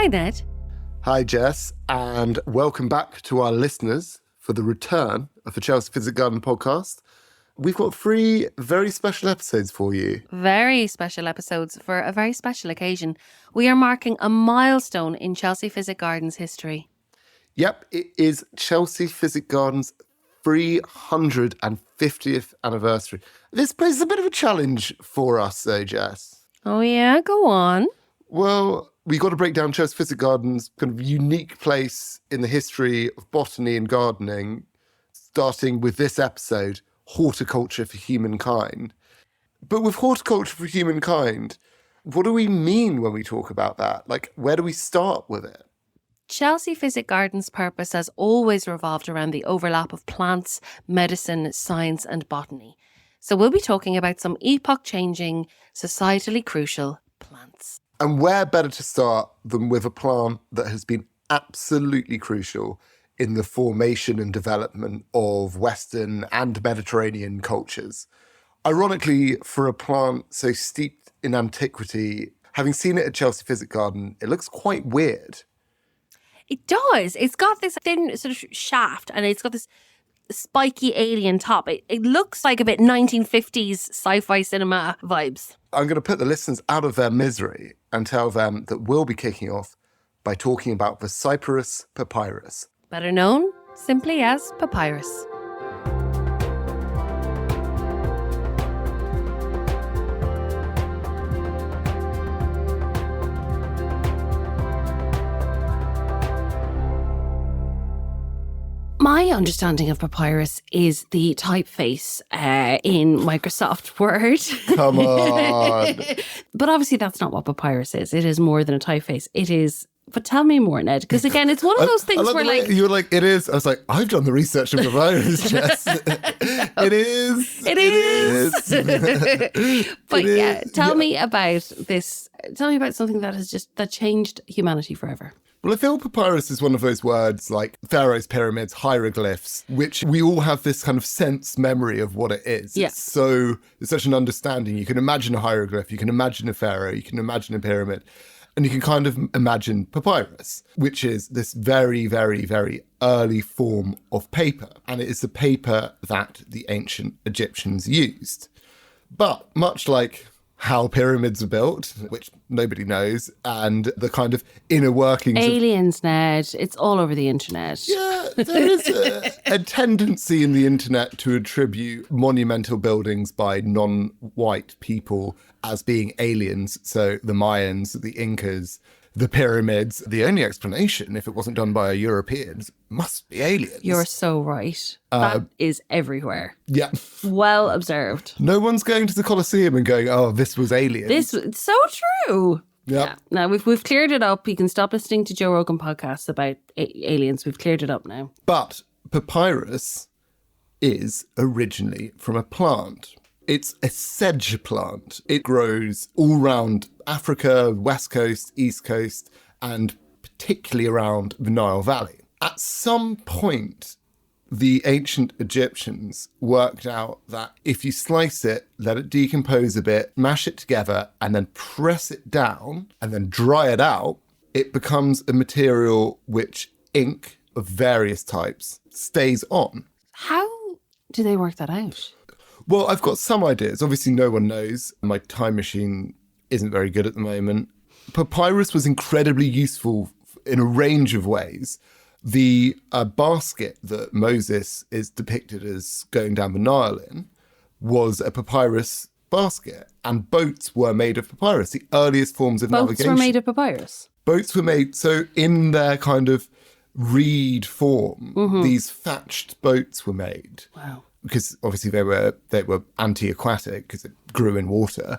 Hi, Ned. Hi, Jess, and welcome back to our listeners for the return of the Chelsea Physic Garden podcast. We've got 3 very special episodes for you. Very special episodes for a very special occasion. We are marking a milestone in Chelsea Physic Garden's history. Yep, it is Chelsea Physic Garden's 350th anniversary. This plays a bit of a challenge for us, though, Jess. Oh yeah, go on. Well, we got to break down Chelsea Physic Garden's kind of unique place in the history of botany and gardening, starting with this episode, Horticulture for Humankind. But with Horticulture for Humankind, what do we mean when we talk about that? Like, where do we start with it? Chelsea Physic Garden's purpose has always revolved around the overlap of plants, medicine, science and botany. So we'll be talking about some epoch-changing, societally crucial plants. And where better to start than with a plant that has been absolutely crucial in the formation and development of Western and Mediterranean cultures. Ironically, for a plant so steeped in antiquity, having seen it at Chelsea Physic Garden, it looks quite weird. It does. It's got this thin sort of shaft and it's got this spiky alien top. It looks like a bit 1950s sci-fi cinema vibes. I'm going to put the listeners out of their misery and tell them that we'll be kicking off by talking about the Cyperus papyrus. Better known simply as papyrus. My understanding of papyrus is the typeface in Microsoft Word. Come on. But obviously that's not what papyrus is. It is more than a typeface. It is... But tell me more, Ned, because again, it's one of those things where like... You were like, it is. I was like, I've done the research on papyrus, Jess. It is. It is. But yeah, tell me about this. Tell me about something that changed humanity forever. Well, I feel papyrus is one of those words like pharaohs, pyramids, hieroglyphs, which we all have this kind of sense memory of what it is. Yeah. It's such an understanding. You can imagine a hieroglyph, you can imagine a pharaoh, you can imagine a pyramid, and you can kind of imagine papyrus, which is this very, very, very early form of paper. And it is the paper that the ancient Egyptians used. But much like how pyramids are built, which nobody knows, and the kind of inner workings Aliens, Ned. It's all over the internet. Yeah, there is a tendency in the internet to attribute monumental buildings by non-white people as being aliens. So the Mayans, the Incas, the pyramids. The only explanation, if it wasn't done by Europeans, must be aliens. You're so right. That is everywhere. Yeah. Well observed. No one's going to the Colosseum and going, oh, this was aliens. It's so true. Yep. Yeah. Now, we've cleared it up. You can stop listening to Joe Rogan podcasts about aliens. We've cleared it up now. But papyrus is originally from a plant. It's a sedge plant. It grows all around Africa, West Coast, East Coast, and particularly around the Nile Valley. At some point, the ancient Egyptians worked out that if you slice it, let it decompose a bit, mash it together, and then press it down, and then dry it out, it becomes a material which ink of various types stays on. How do they work that out? Well, I've got some ideas. Obviously, no one knows. My time machine isn't very good at the moment. Papyrus was incredibly useful in a range of ways. The basket that Moses is depicted as going down the Nile in was a papyrus basket, and boats were made of papyrus, the earliest forms of navigation. Boats were made of papyrus? Boats were made, so in their kind of reed form, these thatched boats were made. Wow. Because obviously they were anti-aquatic because it grew in water.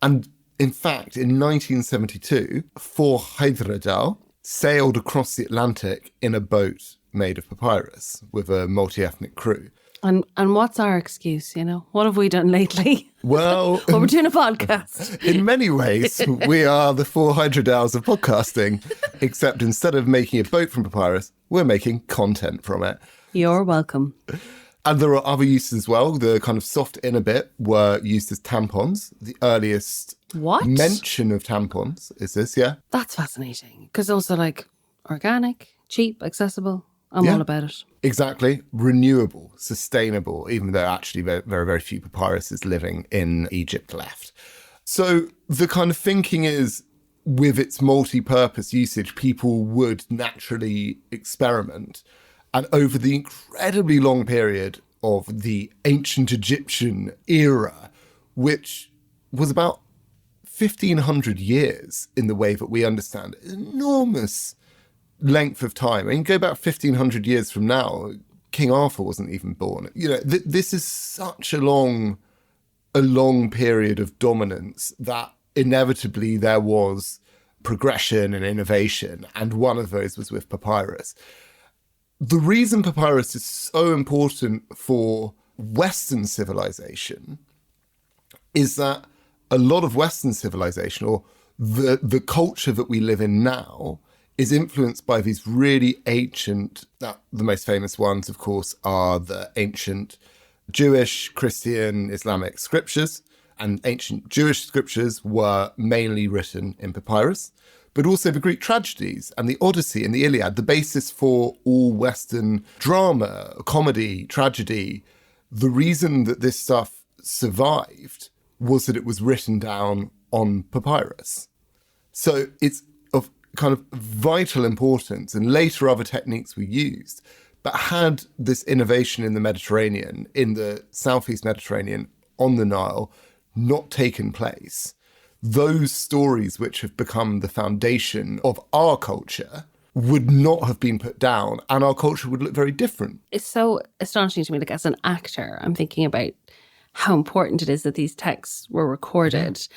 And in fact, in 1972, 4 Hyderabad sailed across the Atlantic in a boat made of papyrus with a multi-ethnic crew. And what's our excuse, you know? What have we done lately? Well... well, we're doing a podcast. In many ways, we are the 400 hours of podcasting, except instead of making a boat from papyrus, we're making content from it. You're welcome. And there are other uses as well. The kind of soft inner bit were used as tampons. The earliest What? Mention of tampons is this, yeah? That's fascinating. Because also like organic, cheap, accessible. I'm all about it. Exactly. Renewable, sustainable, even though actually very, very, very few papyruses living in Egypt left. So the kind of thinking is, with its multi-purpose usage, people would naturally experiment. And over the incredibly long period of the ancient Egyptian era, which was about 1,500 years in the way that we understand it, enormous length of time. I mean, go back 1,500 years from now, King Arthur wasn't even born. You know, this is such a long period of dominance that inevitably there was progression and innovation, and one of those was with papyrus. The reason papyrus is so important for Western civilization is that a lot of Western civilization, or the culture that we live in now, is influenced by these really ancient, the most famous ones, of course, are the ancient Jewish, Christian, Islamic scriptures. And ancient Jewish scriptures were mainly written in papyrus, but also the Greek tragedies and the Odyssey and the Iliad, the basis for all Western drama, comedy, tragedy. The reason that this stuff survived was that it was written down on papyrus. So it's of kind of vital importance, and later other techniques were used. But had this innovation in the Mediterranean, in the Southeast Mediterranean, on the Nile, not taken place, those stories which have become the foundation of our culture would not have been put down, and our culture would look very different. It's so astonishing to me, like as an actor, I'm thinking about how important it is that these texts were recorded.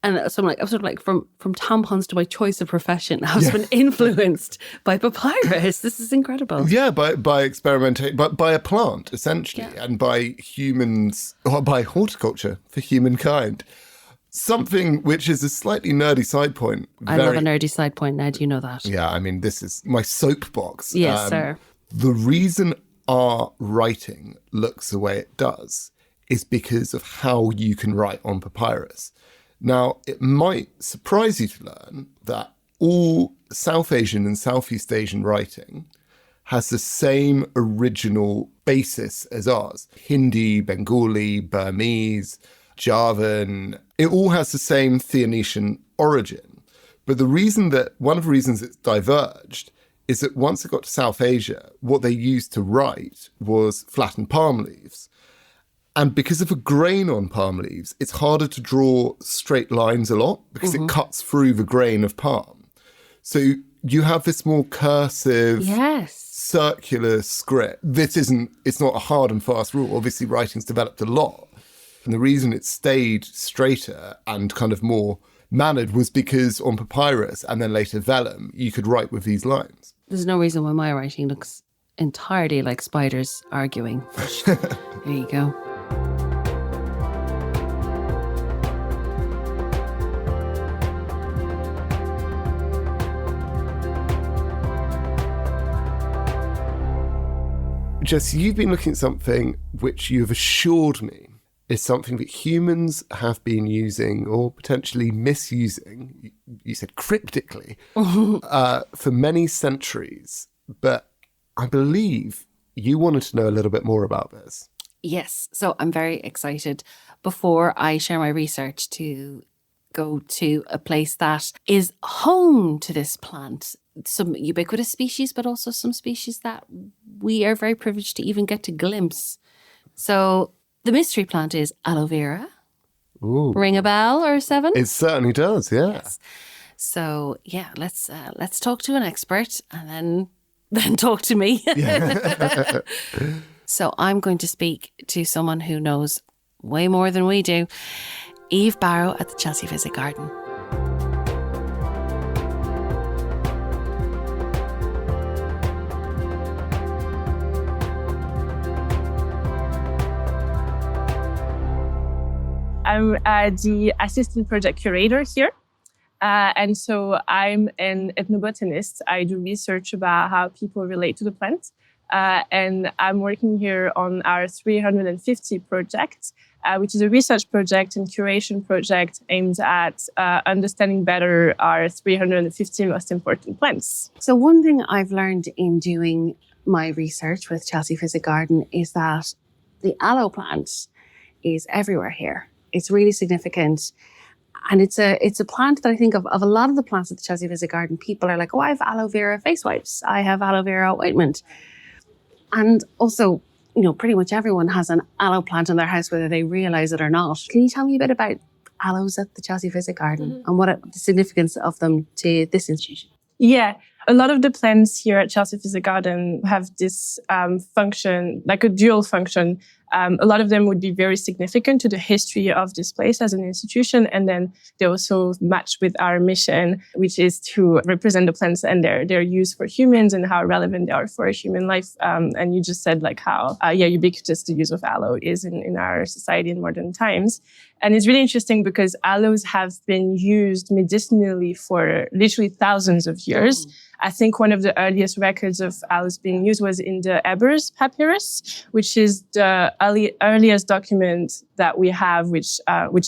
And so I'm sort of like from tampons to my choice of profession has been influenced by papyrus. This is incredible. Yeah, by experimentation, by a plant, essentially, and by humans, or by horticulture for humankind. Something which is a slightly nerdy side point. I love a nerdy side point, Ned, you know that. Yeah, I mean, this is my soapbox. Yes, sir. The reason our writing looks the way it does is because of how you can write on papyrus. Now, it might surprise you to learn that all South Asian and Southeast Asian writing has the same original basis as ours. Hindi, Bengali, Burmese, Javan, it all has the same Phoenician origin. But one of the reasons it's diverged is that once it got to South Asia, what they used to write was flattened palm leaves. And because of the grain on palm leaves, it's harder to draw straight lines a lot because it cuts through the grain of palm. So you have this more cursive, circular script. It's not a hard and fast rule. Obviously, writing's developed a lot. And the reason it stayed straighter and kind of more mannered was because on papyrus and then later vellum, you could write with these lines. There's no reason why my writing looks entirely like spiders arguing. There you go. Jess, you've been looking at something which you've assured me is something that humans have been using or potentially misusing, you said cryptically, for many centuries. But I believe you wanted to know a little bit more about this. Yes, so I'm very excited before I share my research to go to a place that is home to this plant. Some ubiquitous species, but also some species that we are very privileged to even get to glimpse. So the mystery plant is aloe vera. Ooh. Ring a bell or seven? It certainly does, yeah. Yes. So yeah, let's talk to an expert and then talk to me. Yeah. So I'm going to speak to someone who knows way more than we do. Eve Barrow at the Chelsea Physic Garden. I'm the assistant project curator here. And so I'm an ethnobotanist. I do research about how people relate to the plant. And I'm working here on our 350 project, which is a research project and curation project aimed at understanding better our 350 most important plants. So one thing I've learned in doing my research with Chelsea Physic Garden is that the aloe plant is everywhere here. It's really significant. And it's a plant that I think of a lot of the plants at the Chelsea Physic Garden. People are like, oh, I have aloe vera face wipes. I have aloe vera ointment. And also, pretty much everyone has an aloe plant in their house, whether they realize it or not. Can you tell me a bit about aloes at the Chelsea Physic Garden and what the significance of them to this institution? Yeah, a lot of the plants here at Chelsea Physic Garden have this function, like a dual function. A lot of them would be very significant to the history of this place as an institution. And then they also match with our mission, which is to represent the plants and their use for humans and how relevant they are for human life. And you just said like how ubiquitous the use of aloe is in our society in modern times. And it's really interesting because aloes have been used medicinally for literally thousands of years. I think one of the earliest records of aloes being used was in the Ebers papyrus, which is the earliest document that we have, which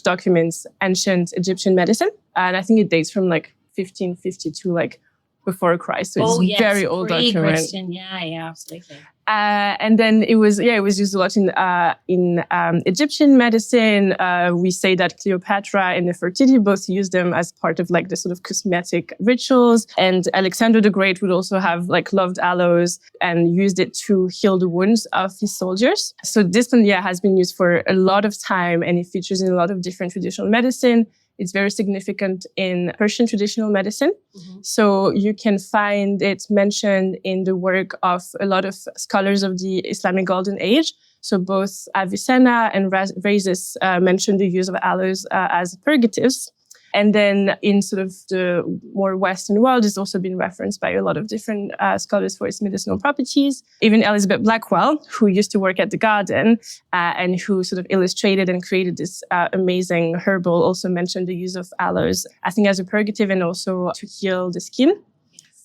documents ancient Egyptian medicine. And I think it dates from like 1552, like before Christ. So it's a very old document. Pre-Christian. Yeah, absolutely. And then it was used a lot in Egyptian medicine. We say that Cleopatra and Nefertiti both used them as part of like the sort of cosmetic rituals. And Alexander the Great would also have like loved aloes and used it to heal the wounds of his soldiers. So this one, has been used for a lot of time, and it features in a lot of different traditional medicine. It's very significant in Persian traditional medicine. So you can find it mentioned in the work of a lot of scholars of the Islamic Golden Age. So both Avicenna and Rhazes mentioned the use of aloes as purgatives. And then in sort of the more Western world, it's also been referenced by a lot of different scholars for its medicinal properties. Even Elizabeth Blackwell, who used to work at the garden and who sort of illustrated and created this amazing herbal, also mentioned the use of aloes, I think as a purgative and also to heal the skin.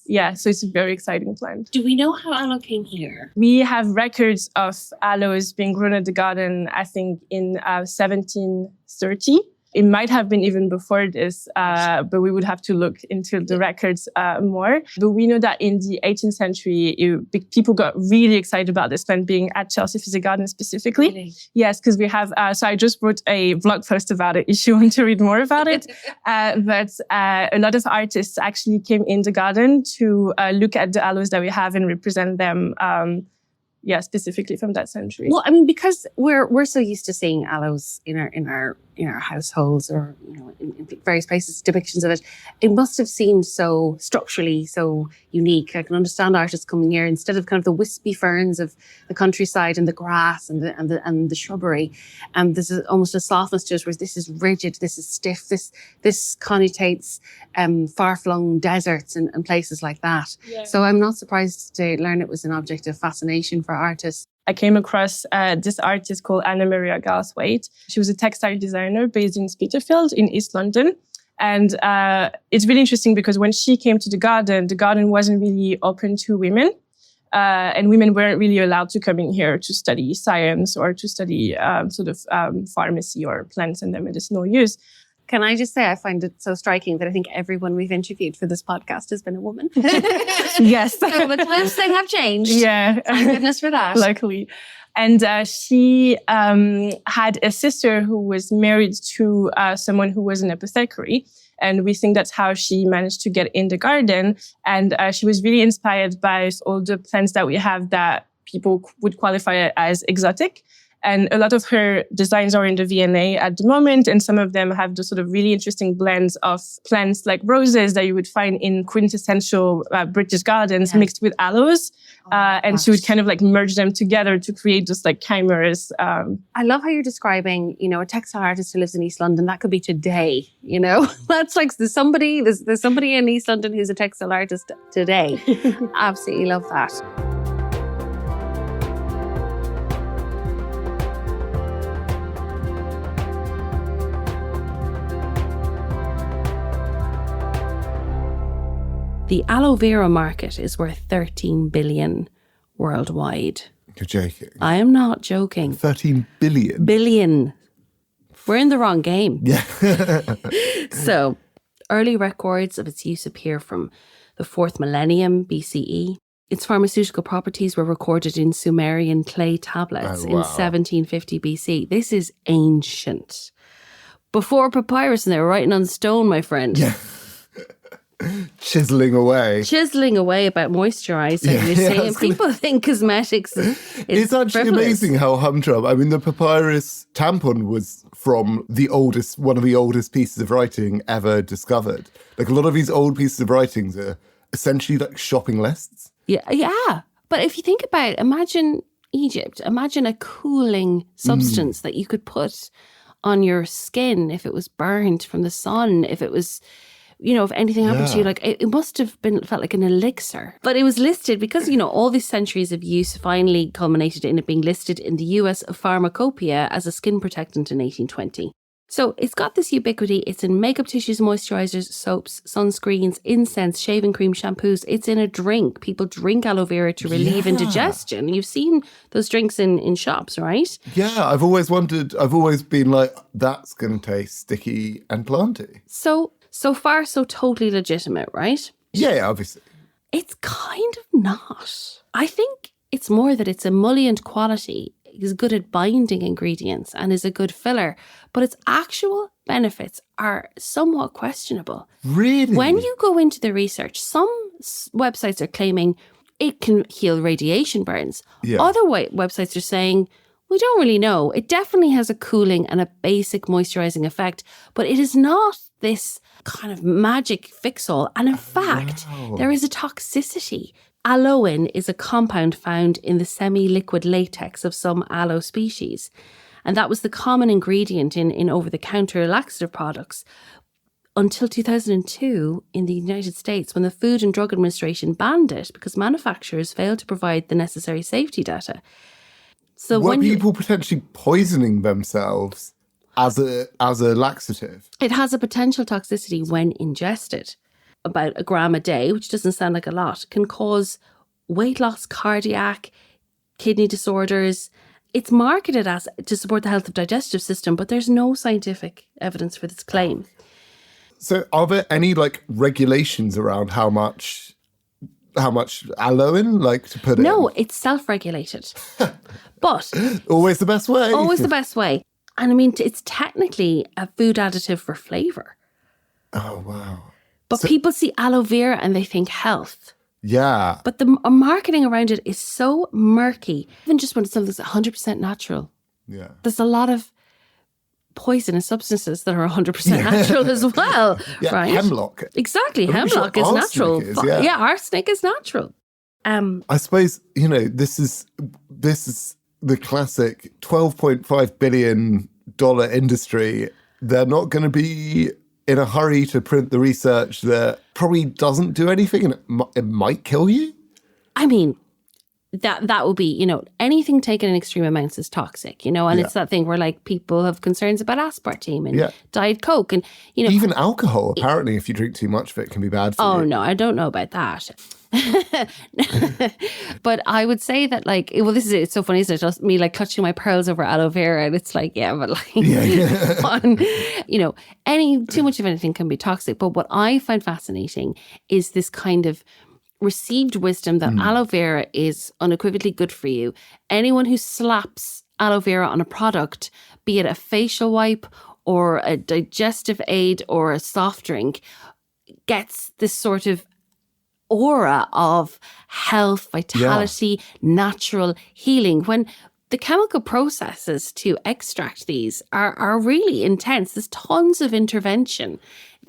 Yeah, so it's a very exciting plant. Do we know how aloe came here? We have records of aloes being grown at the garden, I think, in 1730. It might have been even before this, but we would have to look into the records more. But we know that in the 18th century, people got really excited about this plant being at Chelsea Physic Garden specifically. Really? Yes, because we have, so I just wrote a blog post about it if you want to read more about it. But a lot of artists actually came in the garden to look at the aloes that we have and represent them specifically from that century. Well, I mean, because we're so used to seeing aloes in our households or in various places, depictions of it. It must have seemed so structurally so unique. I can understand artists coming here instead of kind of the wispy ferns of the countryside and the grass and the shrubbery. And there's almost a softness to it, whereas this is rigid, this is stiff, this connotates far-flung deserts and places like that. Yeah. So I'm not surprised to learn it was an object of fascination for artists. I came across this artist called Anna Maria Garthwaite. She was a textile designer based in Spitalfields in East London. And it's really interesting because when she came to the garden wasn't really open to women. And women weren't really allowed to come in here to study science or to study pharmacy or plants and their medicinal use. Can I just say I find it so striking that I think everyone we've interviewed for this podcast has been a woman. Yes. So the times they have changed. Yeah. Thank goodness for that. Luckily. And she had a sister who was married to someone who was an apothecary. And we think that's how she managed to get in the garden. And she was really inspired by all the plants that we have that people would qualify as exotic. And a lot of her designs are in the V&A at the moment. And some of them have the sort of really interesting blends of plants like roses that you would find in quintessential British gardens mixed with aloes. And she would kind of like merge them together to create just like chimeras. I love how you're describing, a textile artist who lives in East London. That could be today, That's like there's somebody in East London who's a textile artist today. Absolutely love that. The aloe vera market is worth 13 billion worldwide. You're joking. I am not joking. 13 billion. Billion. We're in the wrong game. Yeah. So, early records of its use appear from the 4th millennium BCE. Its pharmaceutical properties were recorded in Sumerian clay tablets in 1750 BC. This is ancient. Before papyrus, and they were writing on stone, my friend. Yeah. Chiseling away. Chiseling away about moisturising. Yeah, You're saying people think cosmetics is It's actually frivolous. amazing how humdrum. I mean, the papyrus tampon was from one of the oldest pieces of writing ever discovered. Like a lot of these old pieces of writings are essentially like shopping lists. Yeah. But if you think about it, imagine Egypt. Imagine a cooling substance that you could put on your skin if it was burned from the sun, if it was, if anything happened to you, like it must have felt like an elixir. But it was listed because, all these centuries of use finally culminated in it being listed in the US Pharmacopoeia as a skin protectant in 1820. So it's got this ubiquity. It's in makeup tissues, moisturizers, soaps, sunscreens, incense, shaving cream, shampoos. It's in a drink. People drink aloe vera to relieve indigestion. You've seen those drinks in shops, right? Yeah, I've always been like, that's going to taste sticky and planty. So far, so totally legitimate, right? Yeah, obviously. It's kind of not. I think it's more that it's emollient quality, is good at binding ingredients and is a good filler, but its actual benefits are somewhat questionable. Really? When you go into the research, some websites are claiming it can heal radiation burns. Yeah. Other websites are saying, we don't really know. It definitely has a cooling and a basic moisturizing effect, but it is not this kind of magic fix-all. And in fact, there is a toxicity. Aloin is a compound found in the semi-liquid latex of some aloe species. And that was the common ingredient in over-the-counter laxative products until 2002 in the United States, when the Food and Drug Administration banned it because manufacturers failed to provide the necessary safety data. So were people potentially poisoning themselves as a laxative? It has a potential toxicity when ingested. About a gram a day, which doesn't sound like a lot, can cause weight loss, cardiac, kidney disorders. It's marketed as to support the health of the digestive system, but there's no scientific evidence for this claim. So are there any regulations around how much aloin to put in? No, it's self-regulated. But always the best way. Always the best way. And I mean, it's technically a food additive for flavour. Oh, wow. But people see aloe vera and they think health. Yeah. But the marketing around it is so murky. Even just when it's something that's 100% natural. Yeah. There's a lot of poisonous substances that are 100% natural as well. Yeah, right? hemlock. Exactly. Hemlock is natural. Yeah, arsenic is natural. I suppose, this is the classic $12.5 billion industry. They're not going to be in a hurry to print the research that probably doesn't do anything and it might kill you. I mean, that will be, anything taken in extreme amounts is toxic, and it's that thing where people have concerns about aspartame and Diet Coke and, Even alcohol, apparently, if you drink too much of it, can be bad for you. Oh, no, I don't know about that. But I would say that it's so funny, isn't it? Just me clutching my pearls over aloe vera and it's any too much of anything can be toxic. But what I find fascinating is this kind of received wisdom that aloe vera is unequivocally good for you. Anyone who slaps aloe vera on a product, be it a facial wipe or a digestive aid or a soft drink, gets this sort of aura of health, vitality, natural healing, when the chemical processes to extract these are really intense. There's tons of intervention.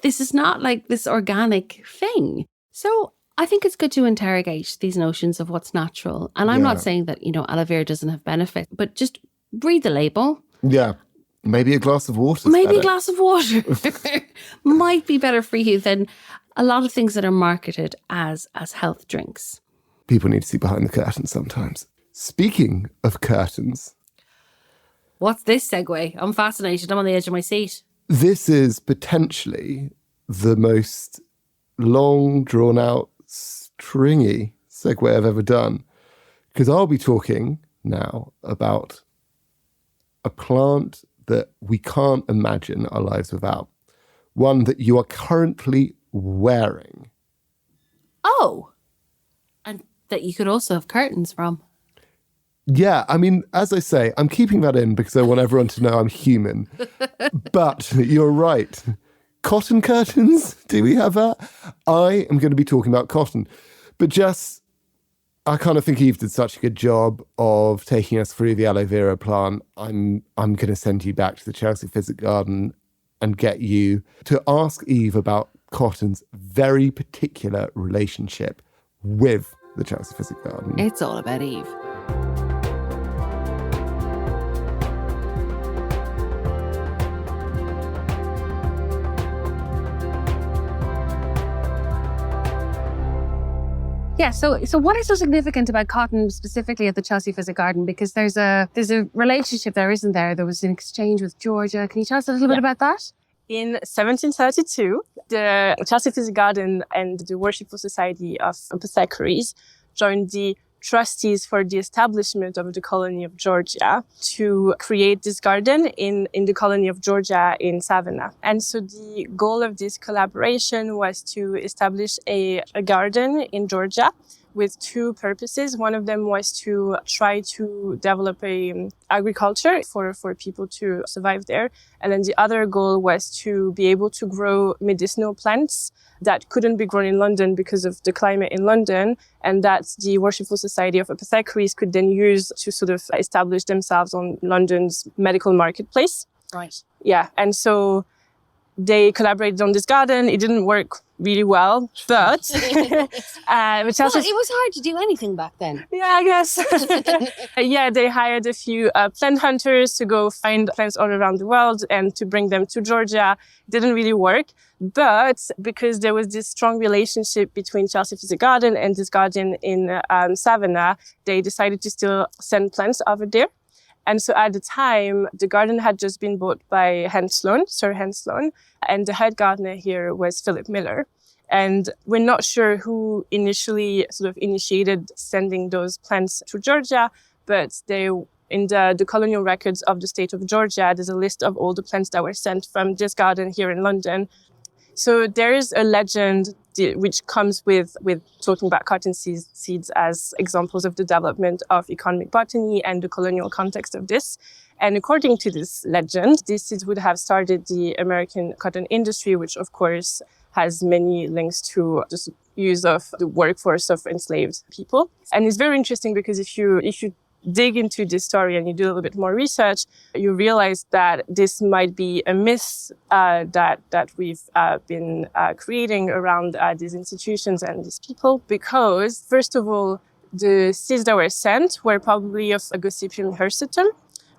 This is not this organic thing. So I think it's good to interrogate these notions of what's natural. And I'm not saying that, aloe vera doesn't have benefit, but just read the label. Yeah. Maybe a glass of water. Maybe a glass of water might be better for you than a lot of things that are marketed as health drinks. People need to see behind the curtains sometimes. Speaking of curtains. What's this segue? I'm fascinated. I'm on the edge of my seat. This is potentially the most long, drawn out, stringy segue I've ever done. because I'll be talking now about a plant that we can't imagine our lives without. One that you are currently wearing. Oh, and that you could also have curtains from. Yeah, I mean, as I say, I'm keeping that in because I want everyone to know I'm human. But you're right. Cotton curtains? Do we have that? I am going to be talking about cotton. But Jess, I kind of think Eve did such a good job of taking us through the aloe vera plant. I'm going to send you back to the Chelsea Physic Garden and get you to ask Eve about cotton's very particular relationship with the Chelsea Physic Garden. It's all about Eve. Yeah, so what is so significant about cotton specifically at the Chelsea Physic Garden? Because there's a relationship there, isn't there? There was an exchange with Georgia. Can you tell us a little bit about that? In 1732, the Chelsea Physic Garden and the Worshipful Society of Apothecaries joined the trustees for the establishment of the colony of Georgia to create this garden in the colony of Georgia in Savannah. And so the goal of this collaboration was to establish a garden in Georgia with two purposes. One of them was to try to develop agriculture for people to survive there. And then the other goal was to be able to grow medicinal plants that couldn't be grown in London because of the climate in London, and that the Worshipful Society of Apothecaries could then use to sort of establish themselves on London's medical marketplace. Right. Yeah, and so they collaborated on this garden. It didn't work really well, but Well, it was hard to do anything back then. yeah, I guess. Yeah, they hired a few plant hunters to go find plants all around the world and to bring them to Georgia. Didn't really work. But because there was this strong relationship between Chelsea Physic Garden and this garden in Savannah, they decided to still send plants over there. And so at the time, the garden had just been bought by Sir Hans Sloane, and the head gardener here was Philip Miller. And we're not sure who initially sort of initiated sending those plants to Georgia, but in the colonial records of the state of Georgia, there's a list of all the plants that were sent from this garden here in London. So there is a legend which comes with talking about cotton seeds as examples of the development of economic botany and the colonial context of this. And according to this legend, these seeds would have started the American cotton industry, which of course has many links to the use of the workforce of enslaved people. And it's very interesting because if you dig into this story and you do a little bit more research, you realize that this might be a myth that we've been creating around these institutions and these people. Because, first of all, the seeds that were sent were probably of Gossypium hirsutum,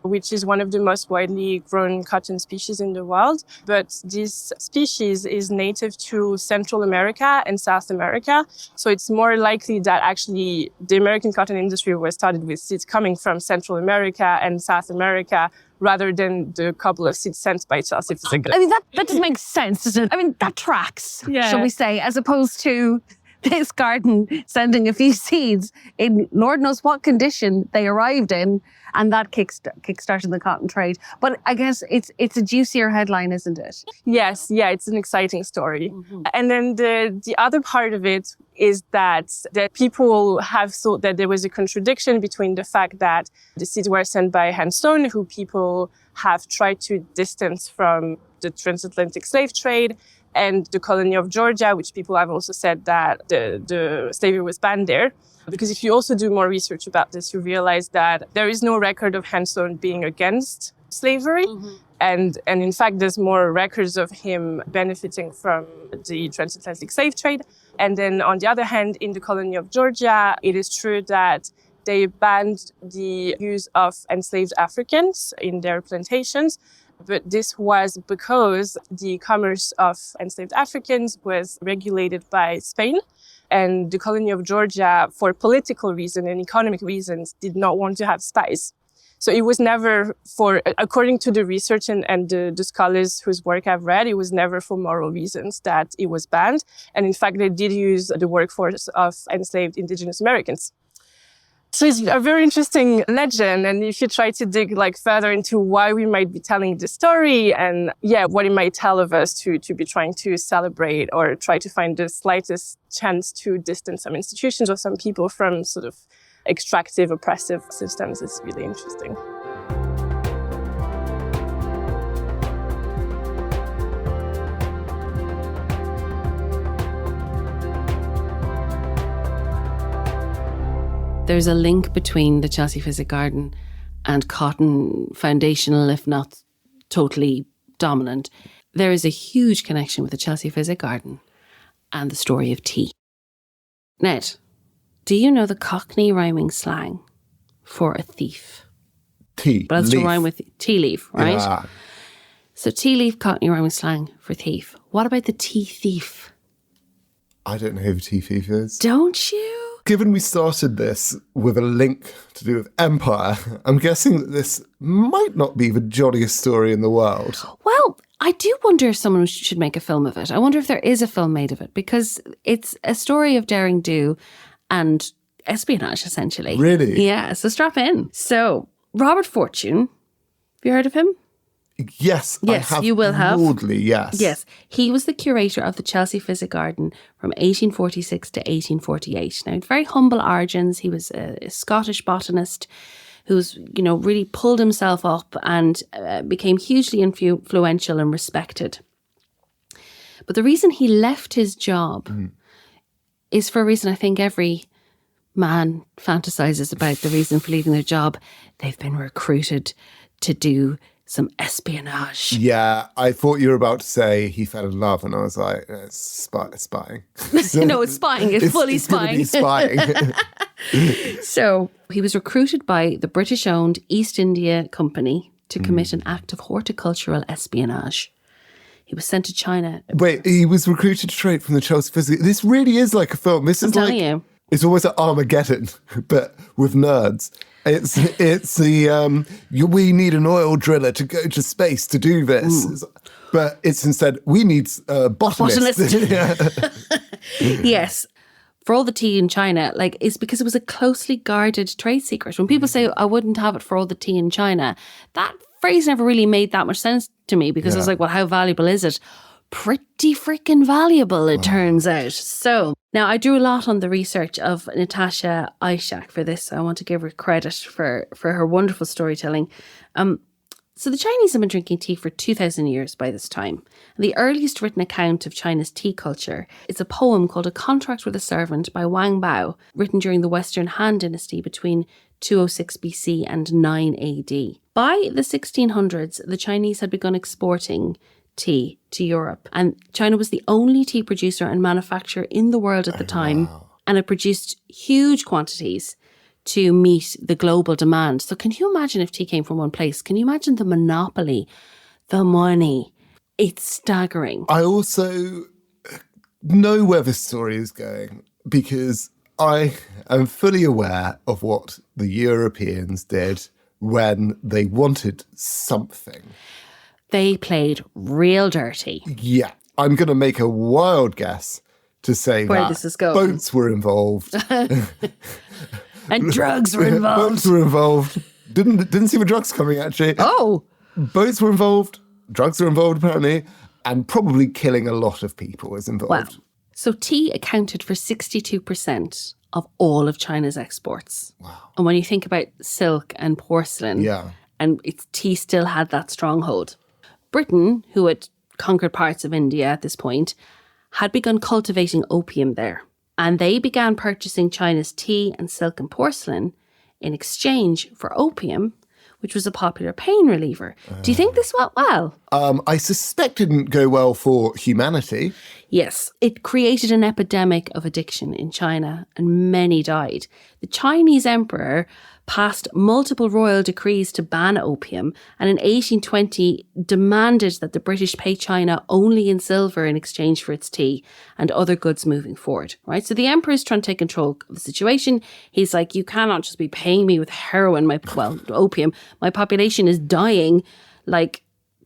which is one of the most widely grown cotton species in the world. But this species is native to Central America and South America. So it's more likely that actually the American cotton industry was started with seeds coming from Central America and South America rather than the couple of seeds sent by Chelsea. I mean, that doesn't make sense, does it? I mean, that tracks, shall we say, as opposed to this garden sending a few seeds in Lord knows what condition they arrived in, and that kickstarted the cotton trade. But I guess it's a juicier headline, isn't it? Yes, yeah, it's an exciting story. Mm-hmm. And then the other part of it is that people have thought that there was a contradiction between the fact that the seeds were sent by Hans Sloane, who people have tried to distance from the transatlantic slave trade, and the colony of Georgia, which people have also said that the slavery was banned there. Because if you also do more research about this, you realize that there is no record of Hans Sloane being against slavery. Mm-hmm. And in fact, there's more records of him benefiting from the transatlantic slave trade. And then on the other hand, in the colony of Georgia, it is true that they banned the use of enslaved Africans in their plantations. But this was because the commerce of enslaved Africans was regulated by Spain. And the colony of Georgia, for political reasons and economic reasons, did not want to have spies. So it was never according to the research and the scholars whose work I've read, it was never for moral reasons that it was banned. And in fact, they did use the workforce of enslaved indigenous Americans. So it's a very interesting legend. And if you try to dig further into why we might be telling the story and what it might tell of us to be trying to celebrate or try to find the slightest chance to distance some institutions or some people from sort of extractive, oppressive systems, it's really interesting. There's a link between the Chelsea Physic Garden and cotton, foundational, if not totally dominant. There is a huge connection with the Chelsea Physic Garden and the story of tea. Ned, do you know the Cockney rhyming slang for a thief? Tea But that's leaf. to rhyme with tea leaf, right? Yeah. So tea leaf, Cockney rhyming slang for thief. What about the tea thief? I don't know who the tea thief is. Don't you? Given we started this with a link to do with empire, I'm guessing that this might not be the jolliest story in the world. Well, I do wonder if someone should make a film of it. I wonder if there is a film made of it, because it's a story of daring do and espionage, essentially. Really? Yeah, so strap in. So, Robert Fortune, have you heard of him? Yes, Yes, I have you will have. broadly, yes. Yes, he was the curator of the Chelsea Physic Garden from 1846 to 1848. Now, very humble origins. He was a Scottish botanist who's, really pulled himself up and became hugely influential and respected. But the reason he left his job is for a reason I think every man fantasizes about, the reason for leaving their job. They've been recruited to do some espionage. Yeah, I thought you were about to say he fell in love, and I was like, it's spying. No, it's spying. It's fully it's gonna spying. be spying. So he was recruited by the British-owned East India Company to commit an act of horticultural espionage. He was sent to China. Wait, he was recruited straight from the Chelsea Physic. This really is like a film. This is telling like you. It's almost like Armageddon, but with nerds. It's the we need an oil driller to go to space to do this, but it's instead we need botanists. Yes. For all the tea in China, it's because it was a closely guarded trade secret. When people say, I wouldn't have it for all the tea in China, that phrase never really made that much sense to me, because I was like, well, how valuable is it? Pretty freaking valuable, it turns out. So now I drew a lot on the research of Natasha Ishak for this. I want to give her credit for her wonderful storytelling. So the Chinese have been drinking tea for 2,000 years by this time. And the earliest written account of China's tea culture is a poem called A Contract with a Servant by Wang Bao, written during the Western Han Dynasty between 206 BC and 9 AD. By the 1600s, the Chinese had begun exporting tea to Europe, and China was the only tea producer and manufacturer in the world at the time. Wow. And it produced huge quantities to meet the global demand. So can you imagine if tea came from one place? Can you imagine the monopoly, the money? It's staggering. I also know where this story is going, because I am fully aware of what the Europeans did when they wanted something. They played real dirty. Yeah. I'm going to make a wild guess to say where that this is going. Boats were involved. And drugs were involved. Boats were involved. Didn't see the drugs coming, actually. Oh. Boats were involved. Drugs were involved, apparently. And probably killing a lot of people was involved. Wow. So tea accounted for 62% of all of China's exports. Wow. And when you think about silk and porcelain, and tea still had that stronghold. Britain, who had conquered parts of India at this point, had begun cultivating opium there. And they began purchasing China's tea and silk and porcelain in exchange for opium, which was a popular pain reliever. Do you think this went well? I suspect it didn't go well for humanity. Yes, it created an epidemic of addiction in China, and many died. The Chinese emperor passed multiple royal decrees to ban opium, and in 1820 demanded that the British pay China only in silver in exchange for its tea and other goods moving forward, right? So the emperor's trying to take control of the situation. He's like, you cannot just be paying me with opium. My population is dying.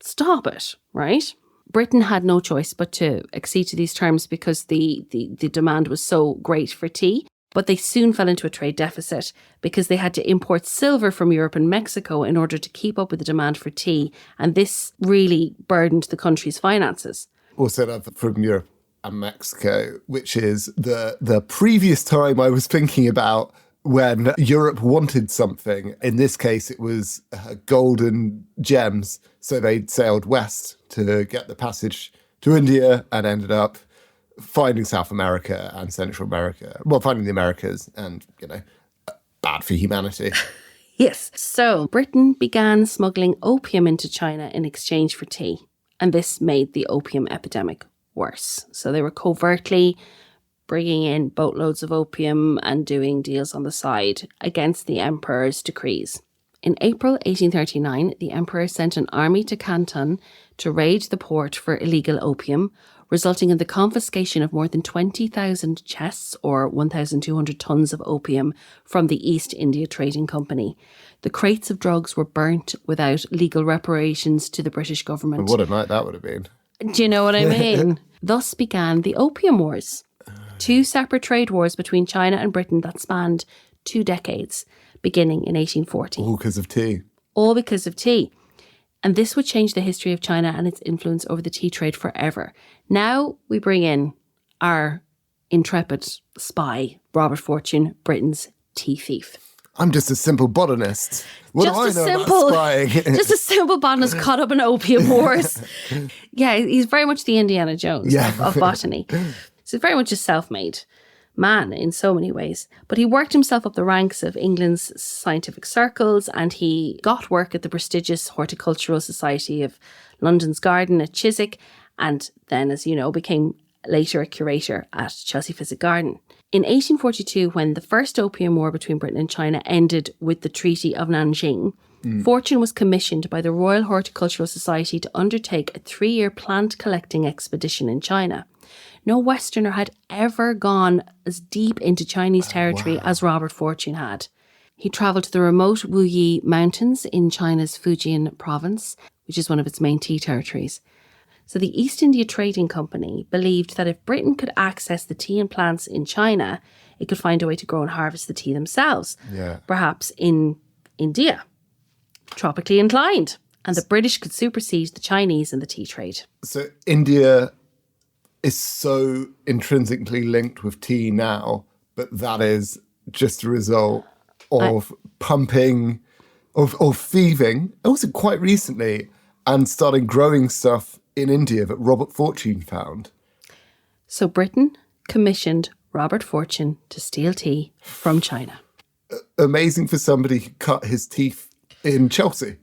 Stop it, right? Britain had no choice but to accede to these terms because the demand was so great for tea. But they soon fell into a trade deficit because they had to import silver from Europe and Mexico in order to keep up with the demand for tea. And this really burdened the country's finances. Also from Europe and Mexico, which is the previous time I was thinking about when Europe wanted something. In this case, it was gold and gems. So they sailed west to get the passage to India and ended up finding South America and Central America. Well, finding the Americas and, bad for humanity. Yes. So Britain began smuggling opium into China in exchange for tea. And this made the opium epidemic worse. So they were covertly bringing in boatloads of opium and doing deals on the side against the emperor's decrees. In April 1839, the emperor sent an army to Canton to raid the port for illegal opium, resulting in the confiscation of more than 20,000 chests or 1,200 tons of opium from the East India Trading Company. The crates of drugs were burnt without legal reparations to the British government. What a night that would have been. Do you know what I mean? Thus began the Opium Wars. 2 separate trade wars between China and Britain that spanned 2 decades, beginning in 1840. All because of tea. All because of tea. And this would change the history of China and its influence over the tea trade forever. Now we bring in our intrepid spy, Robert Fortune, Britain's tea thief. I'm just a simple botanist. What do I know about spying? Just a simple botanist caught up in opium wars. Yeah, he's very much the Indiana Jones of botany. So he's very much a self-made man in so many ways. But he worked himself up the ranks of England's scientific circles, and he got work at the prestigious Horticultural Society of London's Garden at Chiswick, and then, as you know, became later a curator at Chelsea Physic Garden. In 1842, when the first opium war between Britain and China ended with the Treaty of Nanjing, Fortune was commissioned by the Royal Horticultural Society to undertake a 3-year plant collecting expedition in China. No Westerner had ever gone as deep into Chinese territory as Robert Fortune had. He travelled to the remote Wuyi Mountains in China's Fujian province, which is one of its main tea territories. So the East India Trading Company believed that if Britain could access the tea and plants in China, it could find a way to grow and harvest the tea themselves. Yeah. Perhaps in India, tropically inclined. And the British could supersede the Chinese in the tea trade. So India is so intrinsically linked with tea now, but that is just a result of pumping, of thieving, also quite recently, and starting growing stuff in India that Robert Fortune found. So Britain commissioned Robert Fortune to steal tea from China. Amazing for somebody who cut his teeth in Chelsea.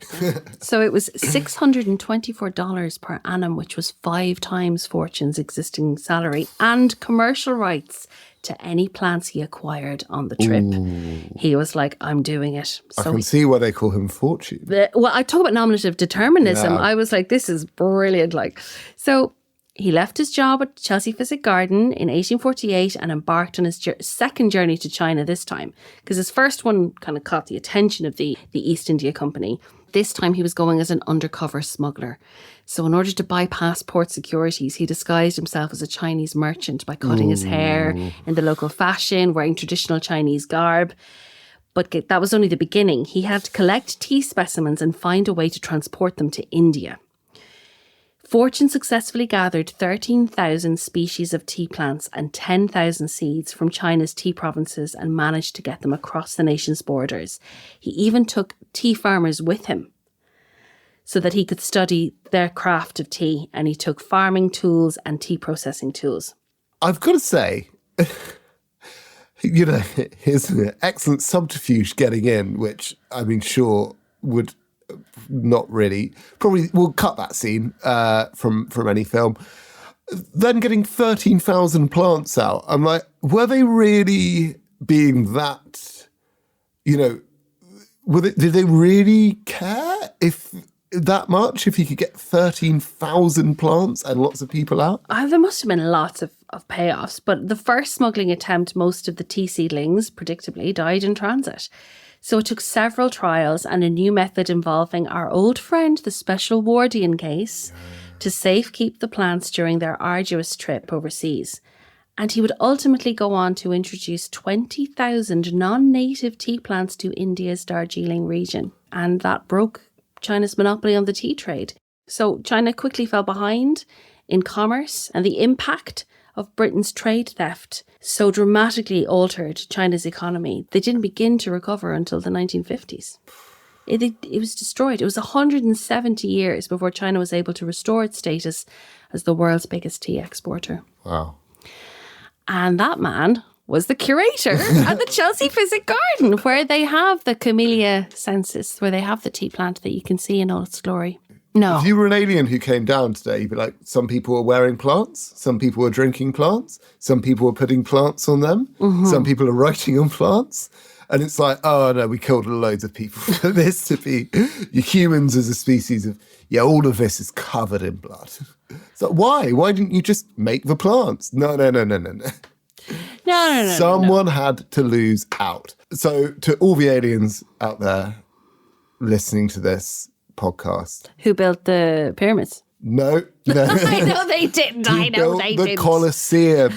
So it was $624 per annum, which was 5 times Fortune's existing salary, and commercial rights to any plants he acquired on the trip. Ooh. He was like, I'm doing it. So I can see why they call him Fortune. Well, I talk about nominative determinism. Yeah. I was like, this is brilliant. So he left his job at Chelsea Physic Garden in 1848 and embarked on his second journey to China this time, because his first one kind of caught the attention of the East India Company. This time he was going as an undercover smuggler. So in order to bypass port securities, he disguised himself as a Chinese merchant by cutting his hair in the local fashion, wearing traditional Chinese garb. But that was only the beginning. He had to collect tea specimens and find a way to transport them to India. Fortune successfully gathered 13,000 species of tea plants and 10,000 seeds from China's tea provinces and managed to get them across the nation's borders. He even took tea farmers with him so that he could study their craft of tea, and he took farming tools and tea processing tools. I've got to say, here's an excellent subterfuge getting in, which, I mean, sure, would not really, probably we'll cut that scene from any film. Then getting 13,000 plants out. I'm like, were they really being that, did they really care if that much, if he could get 13,000 plants and lots of people out? There must have been lots of payoffs, but the first smuggling attempt, most of the tea seedlings, predictably, died in transit. So it took several trials and a new method involving our old friend, the Special Wardian case, to safekeep the plants during their arduous trip overseas. And he would ultimately go on to introduce 20,000 non-native tea plants to India's Darjeeling region. And that broke China's monopoly on the tea trade. So China quickly fell behind in commerce, and the impact of Britain's trade theft so dramatically altered China's economy. They didn't begin to recover until the 1950s. It was destroyed. It was 170 years before China was able to restore its status as the world's biggest tea exporter. Wow. And that man was the curator at the Chelsea Physic Garden, where they have the Camellia census, where they have the tea plant that you can see in all its glory. No. If you were an alien who came down today, you'd be like, some people were wearing plants, some people were drinking plants, some people were putting plants on them, some people are writing on plants. And it's like, oh no, we killed loads of people for this to be humans as a species of, all of this is covered in blood. So why? Why didn't you just make the plants? No. No. Someone had to lose out. So to all the aliens out there listening to this podcast. Who built the pyramids? No. I know they didn't. Built the Colosseum.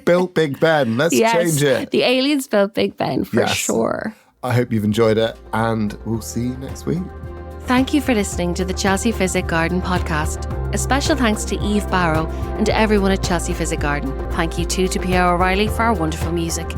Built Big Ben. Let's change it. The aliens built Big Ben for sure. I hope you've enjoyed it, and we'll see you next week. Thank you for listening to the Chelsea Physic Garden podcast. A special thanks to Eve Barrow and to everyone at Chelsea Physic Garden. Thank you too to Pierre O'Reilly for our wonderful music.